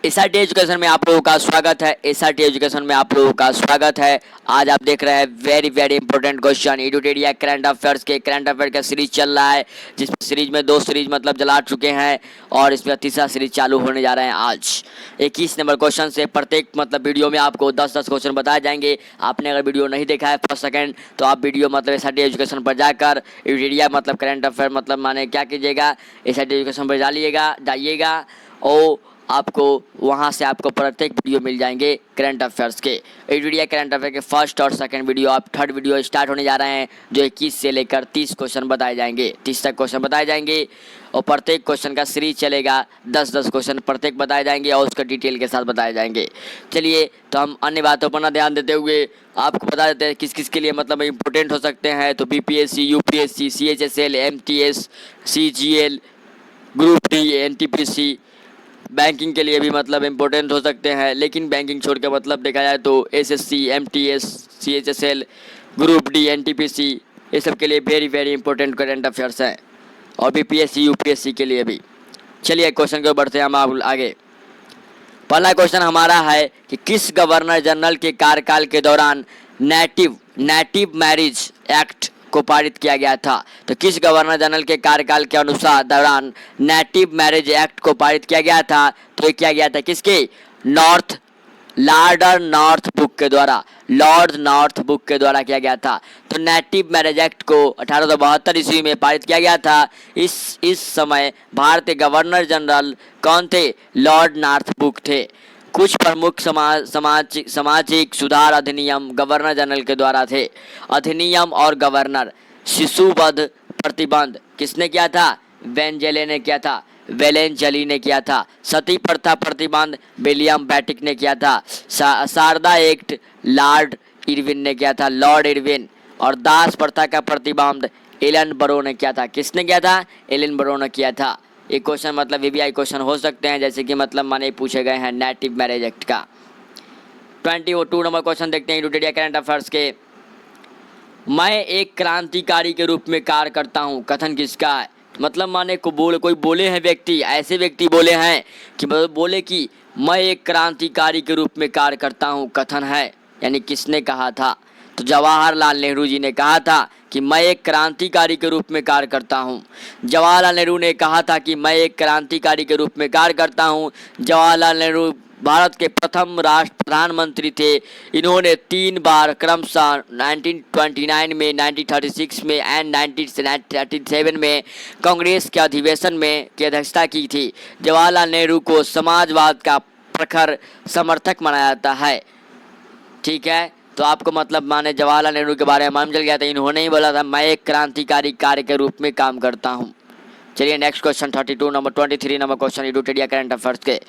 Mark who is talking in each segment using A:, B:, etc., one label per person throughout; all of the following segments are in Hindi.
A: एसआरटी एजुकेशन में आप लोगों का स्वागत है। एसआरटी एजुकेशन में आप लोगों का स्वागत है। आज आप देख रहे हैं very very important question Edutoria current affairs के। करंट अफेयर का सीरीज चल रहा है, जिसमें सीरीज में 2 सीरीज मतलब जला चुके हैं और इसमें तीसरा सीरीज चालू होने जा रहे हैं। आज 21 नंबर क्वेश्चन से प्रत्येक मतलब वीडियो में आपको 10-10 क्वेश्चन बताए जाएंगे। आपने अगर वीडियो नहीं देखा है फर्स्ट सेकंड तो आप वीडियो मतलब एसआरटी एजुकेशन पर जाकर एडुटेरिया मतलब करंट अफेयर मतलब माने क्या कीजिएगा, एसआरटी एजुकेशन पर जाइएगा और आपको वहां से आपको प्रत्येक वीडियो मिल जाएंगे करंट अफेयर्स के। एडुटेरिया करंट अफेयर के फर्स्ट और सेकंड वीडियो अब थर्ड वीडियो स्टार्ट होने जा रहे हैं, जो 21 से लेकर 30 क्वेश्चन बताए जाएंगे, 30 तक क्वेश्चन बताए जाएंगे और प्रत्येक क्वेश्चन का सीरीज चलेगा। 10-10 क्वेश्चन प्रत्येक बताए जाएंगे और उसका डिटेल के साथ बताए जाएंगे। चलिए तो हम अन्य बातों पर ना ध्यान देते हुए आपको बता देते हैं किस किस के लिए मतलब इंपॉर्टेंट हो सकते हैं। तो BPSC, UPSC, CHSL, MTS, CGL, group D, NTPC, banking के लिए भी मतलब इम्पोर्टेंट हो सकते हैं। लेकिन बैंकिंग छोड़ के मतलब देखा जाए तो SSC, MTS, CHSL, group D, NTPC, ये सब के लिए very very important current affairs हैं और बीपीएससी, यूपीएससी के लिए भी। चलिए क्वेश्चन को बढ़ते हैं हम आगे। पहला क्वेश्चन हमारा है कि किस गवर्नर जनरल के कार्यकाल के दौरान नेटिव मैरिज एक्ट को पारित किया गया था। तो किस गवर्नर जनरल के कार्यकाल के अनुसार दौरान नेटिव मैरिज एक्ट को पारित किया गया था? तो ये किया गया था किसके? लॉर्ड नॉर्थ बुक के द्वारा किया गया था। तो नेटिव मैरिज एक्ट को 1872 ईस्वी में पारित किया गया था। इस समय भारतीय गवर्नर जनरल कौन थे? लॉर्ड नॉर्थ बुक थे। कुछ प्रमुख सामाजिक सुधार अधिनियम गवर्नर जनरल के द्वारा थे। अधिनियम और गवर्नर। शिशुवध प्रतिबंध किसने किया था? वेलेंजली ने किया था। सती प्रथा प्रतिबंध विलियम बेटिक ने किया था। Sharda Act Lord Irwin. और दास प्रथा का प्रतिबंध एलन बरो ने किया था। किसने किया था? एलन बरो ने किया था। एक क्वेश्चन मतलब वीवीआई क्वेश्चन हो सकते हैं, जैसे कि मतलब माने पूछे गए हैं नेटिव मैरिज एक्ट का। 22 नंबर क्वेश्चन देखते हैं एडुटेरिया करंट अफेयर्स के। मैं एक क्रांतिकारी के रूप में कार्य करता हूँ, कथन किसका है? मतलब माने कोई बोले हैं व्यक्ति, ऐसे व्यक्ति बोले हैं कि बोले कि मैं एक क्रांतिकारी के रूप में कार्य करता हूँ, कथन है, यानी किसने कहा था? तो जवाहरलाल नेहरू जी ने कहा था कि मैं एक क्रांतिकारी के रूप में कार्य करता हूँ। जवाहरलाल नेहरू ने कहा था कि मैं एक क्रांतिकारी के रूप में कार्य करता हूँ। जवाहरलाल नेहरू भारत के प्रथम प्रधानमंत्री थे। इन्होंने 3 बार क्रमशः 1929 में, 1936 में एंड 1937 में कांग्रेस के अधिवेशन में की अध्यक्षता की थी। जवाहरलाल नेहरू को समाजवाद का प्रखर समर्थक माना जाता है। ठीक है, तो आपको मतलब माने जवाहरलाल नेहरू के बारे में मालूम चल गया था। इन्होंने ही बोला था मैं एक क्रांतिकारी कार्य के रूप में काम करता हूँ। चलिए next question 23 number question Edutoria current affairs के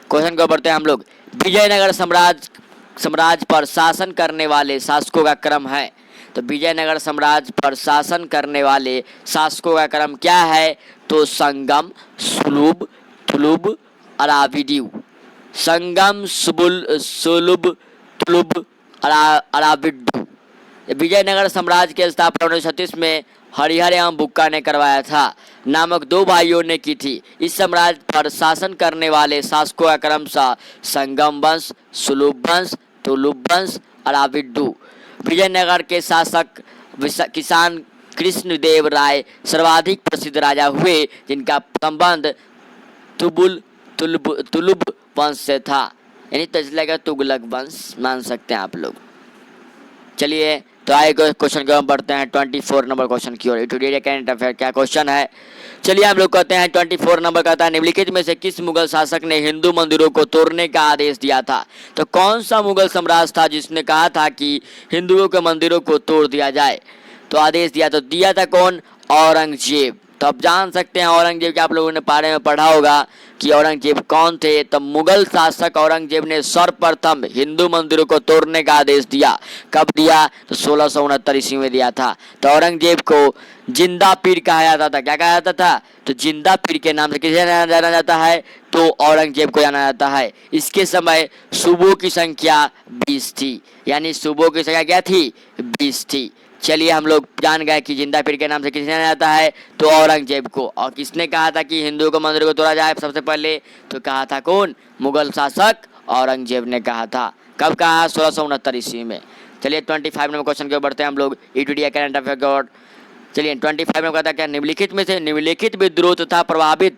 A: क्वेश्चन को बढ़ते हैं हम लोग। विजयनगर साम्राज्य पर शासन करने वाले शासकों का क्रम है। तो विजयनगर साम्राज्य पर शासन करने वाले शासकों का क्रम क्या है? तो संगम, तुलुब, अराविडू। संगम, सुलुब, तुलुब, अराविडू। विजयनगर साम्राज्य की स्थापना 1936 में हरिहर एवं बुक्का ने करवाया था नामक 2 भाइयों ने की थी। इस साम्राज्य पर शासन करने वाले शासकों का क्रमशः संगम वंश, सुलुब वंश, तुलुब वंश, अराविडू। विजयनगर के शासक किसान कृष्णदेव राय सर्वाधिक प्रसिद्ध राजा हुए, जिनका संबंध तुलुब वंश से था, यानी तजलगा तुगलक वंश मान सकते हैं आप लोग। चलिए तो आए क्वेश्चन को हम बढ़ते हैं 24 नंबर क्वेश्चन की ओर। एडुटेरिया करंट अफेयर क्या क्वेश्चन है? चलिए हम लोग कहते हैं 24 नंबर कहता है निम्नलिखित में से किस मुगल शासक ने हिंदू मंदिरों को तोड़ने का आदेश दिया था? तो कौन सा मुगल साम्राज्य था जिसने कहा था कि हिंदुओं के मंदिरों को तोड़ दिया जाए? तो आदेश दिया था कौन? औरंगजेब। तो आप जान सकते हैं औरंगजेब के आप लोगों ने बारे में पढ़ा होगा कि औरंगजेब कौन थे। तो मुगल शासक औरंगजेब ने सर्वप्रथम हिंदू मंदिरों को तोड़ने का आदेश दिया। कब दिया? तो 1669 ईस्वी में दिया था। तो औरंगजेब को जिंदा पीर कहा जाता था। क्या कहा जाता था? तो जिंदा पीर के नाम से किसे जाना जाता है? तो औरंगजेब को जाना जाता है। इसके समय सूबों की संख्या 20 थी, यानी सूबों की संख्या क्या थी? 20 थी। चलिए हम लोग जान गए कि जिंदा पीर के नाम से किसने जाना जाता है, तो औरंगजेब को। और किसने कहा था कि हिंदुओं को मंदिर को तोड़ा जाए सबसे पहले, तो कहा था कौन, मुगल शासक औरंगजेब ने कहा था। कब कहा, 1669 ईस्वी में। चलिए 25 नंबर क्वेश्चन के बढ़ते हैं हम लोग, ईटीडी करंट अफेयर गॉड। चलिए 25 में कहता है क्या, निम्नलिखित में से निम्नलिखित विद्रोह तथा प्रभावित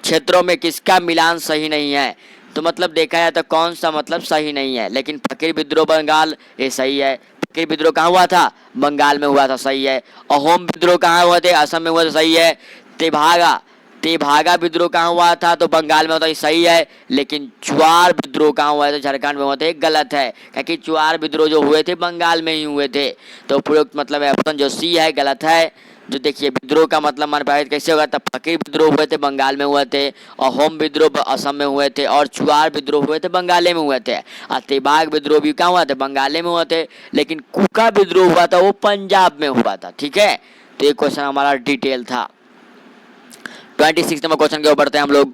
A: क्षेत्रों में किसका मिलान सही नहीं है। तो मतलब देखा जाए तो कौन सा मतलब सही नहीं है, लेकिन फकीर विद्रोह बंगाल, ये सही है। फकीर विद्रोह कहाँ हुआ था, बंगाल में हुआ था, सही है। अहोम विद्रोह कहाँ हुआ थे, असम में हुआ था, सही है। तेभागा तेभागा विद्रोह कहाँ हुआ था, तो बंगाल में होता है, सही है। लेकिन चुआर विद्रोह कहाँ हुआ है, तो झारखंड में हुआ था, गलत है। क्योंकि चुआर विद्रोह जो हुए थे बंगाल में ही हुए थे। तो उपयुक्त मतलब ऑप्शन जो सी है गलत है। जो देखिए विद्रोह का मतलब मान पाए कैसे होगा, तब फकीर विद्रोह हुए थे बंगाल में हुए थे, अहोम विद्रोह असम में हुए थे, और चुआर विद्रोह हुए थे बंगाले में हुए थे। और तेबाग विद्रोह भी कहाँ हुआ था, बंगाले में हुए थे। लेकिन कुका विद्रोह हुआ था वो पंजाब में हुआ था। ठीक है, तो ये क्वेश्चन हमारा डिटेल था। 26 नंबर क्वेश्चन के ऊपर बढ़ते हैं हम लोग।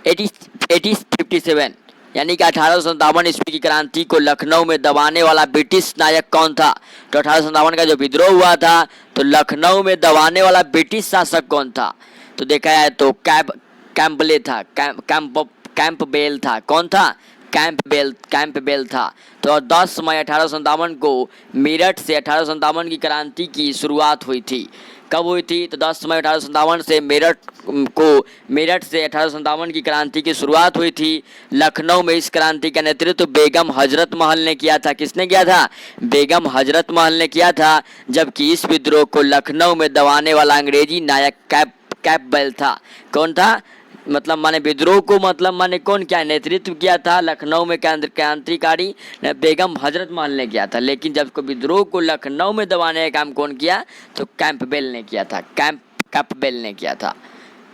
A: 1857 यानी कि 1857 ईस्वी की क्रांति को लखनऊ में दबाने वाला ब्रिटिश नायक कौन था। तो 1857 का जो विद्रोह हुआ था, तो लखनऊ में दबाने वाला ब्रिटिश शासक कौन था। तो देखा जाए तो कैंपबेल था, कैंपबेल था। कौन था, कैंपबेल था। तो 10 मई 1857 को मेरठ से 1857 की क्रांति की शुरुआत हुई थी। कब हुई थी, तो 10 मई 1857 से मेरठ से 1857 की क्रांति की शुरुआत हुई थी। लखनऊ में इस क्रांति का नेतृत्व बेगम हजरत महल ने किया था। किसने किया था, बेगम हजरत महल ने किया था। जबकि इस विद्रोह को लखनऊ में दबाने वाला अंग्रेजी नायक कैंपबेल था। कौन था, मतलब माने विद्रोह को मतलब माने कौन क्या नेतृत्व किया था, लखनऊ में क्रांतिकारी बेगम हजरत महल ने किया था। लेकिन जब को विद्रोह को लखनऊ में दबाने का काम कौन किया, तो कैंपबेल ने किया था, कैंपबेल ने किया था।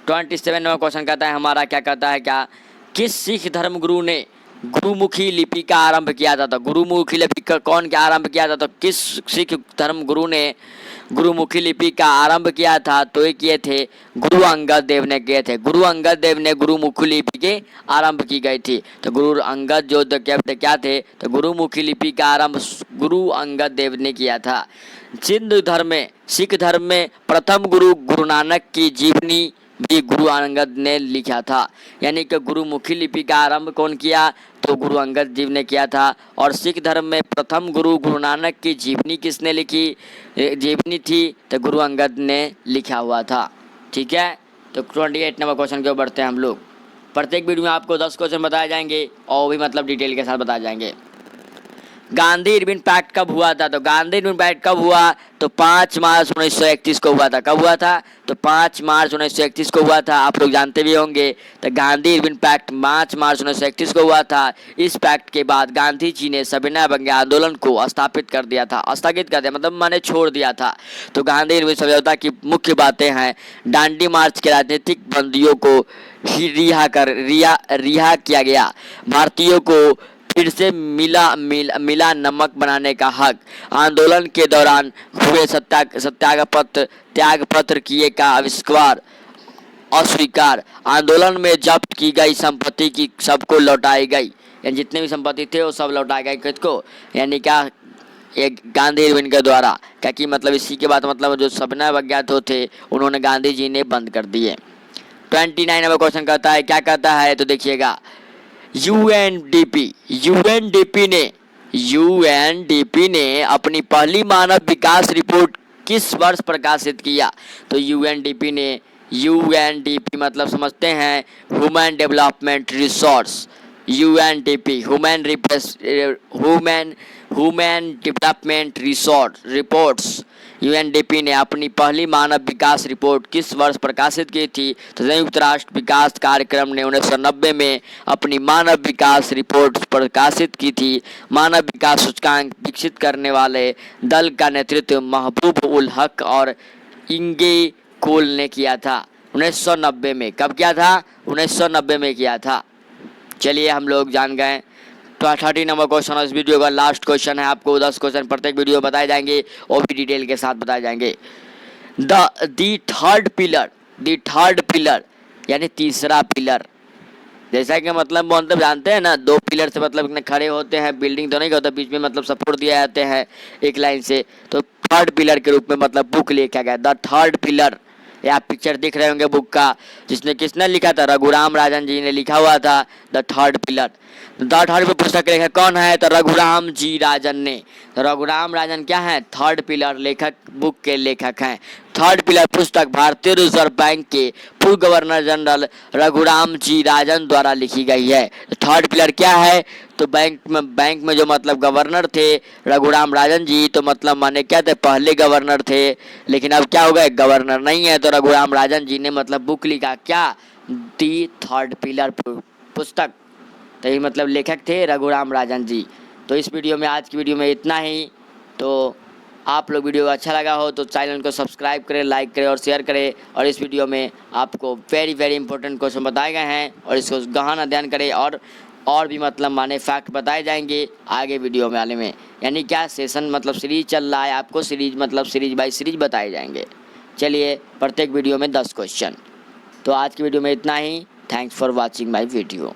A: 27 नंबर क्वेश्चन कहता है हमारा, क्या कहता है, क्या किस सिख धर्मगुरु ने गुरुमुखी लिपि का आरंभ किया था। तो गुरुमुखी लिपि का कौन क्या आरंभ किया था, तो किस सिख धर्मगुरु ने गुरुमुखी लिपि का आरंभ किया था, तो ये किए थे गुरु अंगद देव ने किए थे। गुरु अंगद देव ने गुरुमुखी लिपि के आरंभ की गई थी। तो गुरु अंगद जो क्या थे, तो गुरुमुखी लिपि का आरंभ गुरु अंगद देव ने किया था। सिख धर्म में प्रथम गुरु गुरु नानक की जीवनी भी गुरु अंगद ने लिखा था। यानी कि गुरुमुखी लिपि का आरंभ कौन किया, तो गुरु अंगद देव ने किया था। और सिख धर्म में प्रथम गुरु गुरु नानक की जीवनी किसने लिखी, जीवनी थी, तो गुरु अंगद ने लिखा हुआ था। ठीक है, तो 28 नंबर क्वेश्चन के ऊपर बढ़ते हैं हम लोग। प्रत्येक वीडियो में आपको 10 क्वेश्चन बताए जाएंगे और भी मतलब डिटेल के साथ बताए जाएंगे। गांधी इरविन पैक्ट कब हुआ था, तो गांधी इरविन पैक्ट कब हुआ, तो 5 मार्च 1931 को हुआ था। कब हुआ था, तो 5 मार्च 1931 को हुआ था। आप लोग जानते भी होंगे, तो गांधी इरविन पैक्ट 5 मार्च 1931 को हुआ था। इस पैक्ट के बाद गांधी जी ने सविनय अवज्ञा आंदोलन को स्थगित कर दिया मतलब माने छोड़ दिया था। तो गांधी इरविन समझौता की मुख्य बातें हैं, डांडी मार्च के राजनीतिक बंदियों को रिहा किया गया, भारतीयों को फिर से मिला नमक बनाने का हक, आंदोलन के दौरान हुए त्याग पत्र किए का आविष्कार अस्वीकार, आंदोलन में जब्त की गई संपत्ति की सबको लौटाई गई। यानी जितने भी संपत्ति थे वो सब लौटाए गए किसको, यानी क्या एक गांधी इरविन के द्वारा। क्या कि मतलब इसी के बाद मतलब जो सविनय अवज्ञा थे उन्होंने गांधी जी ने बंद कर दिए। 29 नंबर क्वेश्चन कहता है, क्या कहता है, तो देखिएगा यूएनडीपी ने अपनी पहली मानव विकास रिपोर्ट किस वर्ष प्रकाशित किया। तो यूएनडीपी मतलब समझते हैं human development resource, UNDP human development reports. UNDP ने अपनी पहली मानव विकास रिपोर्ट किस वर्ष प्रकाशित की थी, तो संयुक्त राष्ट्र विकास कार्यक्रम ने 1990 में अपनी मानव विकास रिपोर्ट प्रकाशित की थी। मानव विकास सूचकांक विकसित करने वाले दल का नेतृत्व महबूब उल हक और इंगे कोल ने किया था 1990 में। कब किया था, 1990 में किया था। चलिए हम लोग जान गए। तो 30 नंबर क्वेश्चन इस वीडियो का लास्ट क्वेश्चन है। आपको 10 क्वेश्चन प्रत्येक वीडियो बताए जाएंगे और भी डिटेल के साथ बताए जाएंगे। दी थर्ड पिलर यानी तीसरा पिलर, जैसा कि मतलब जानते हैं ना, 2 पिलर से मतलब खड़े होते हैं, बिल्डिंग तो नहीं होता, बीच में मतलब सपोर्ट दिया जाते हैं एक लाइन से। तो थर्ड पिलर के रूप में मतलब बुक लिखा गया, द थर्ड पिलर। ये आप पिक्चर दिख रहे होंगे बुक का, जिसने किसने लिखा था, रघुराम राजन जी ने लिखा हुआ था the third pillar. The third पे पुस्तक के लेखक कौन है, तो रघुराम जी राजन ने। तो रघुराम राजन क्या है, थर्ड पिलर लेखक, बुक के लेखक हैं। थर्ड पिलर पुस्तक भारतीय रिजर्व बैंक के पूर्व गवर्नर जनरल रघुराम जी राजन द्वारा लिखी गई है। थर्ड पिलर क्या है, तो बैंक में जो मतलब गवर्नर थे रघुराम राजन जी, तो मतलब माने क्या थे, पहले गवर्नर थे, लेकिन अब क्या हो गए, गवर्नर नहीं है। तो रघुराम राजन जी ने मतलब बुक लिखा क्या, दी थर्ड पिलर पुस्तक। तो ये मतलब लेखक थे रघुराम राजन जी। तो इस वीडियो में, आज की वीडियो में इतना ही। तो आप लोग वीडियो अच्छा लगा हो तो चैनल को सब्सक्राइब करें, लाइक करें और शेयर करें। और इस वीडियो में आपको वेरी वेरी इंपॉर्टेंट क्वेश्चन बताए गए हैं और इसको गहन अध्ययन करें। और भी मतलब माने फैक्ट बताए जाएंगे आगे वीडियो में आने में। यानी क्या सेशन मतलब सीरीज चल रहा है, आपको सीरीज मतलब सीरीज बाई सीरीज बताए जाएंगे। चलिए, प्रत्येक वीडियो में 10 क्वेश्चन। तो आज की वीडियो में इतना ही। Thanks for watching my video.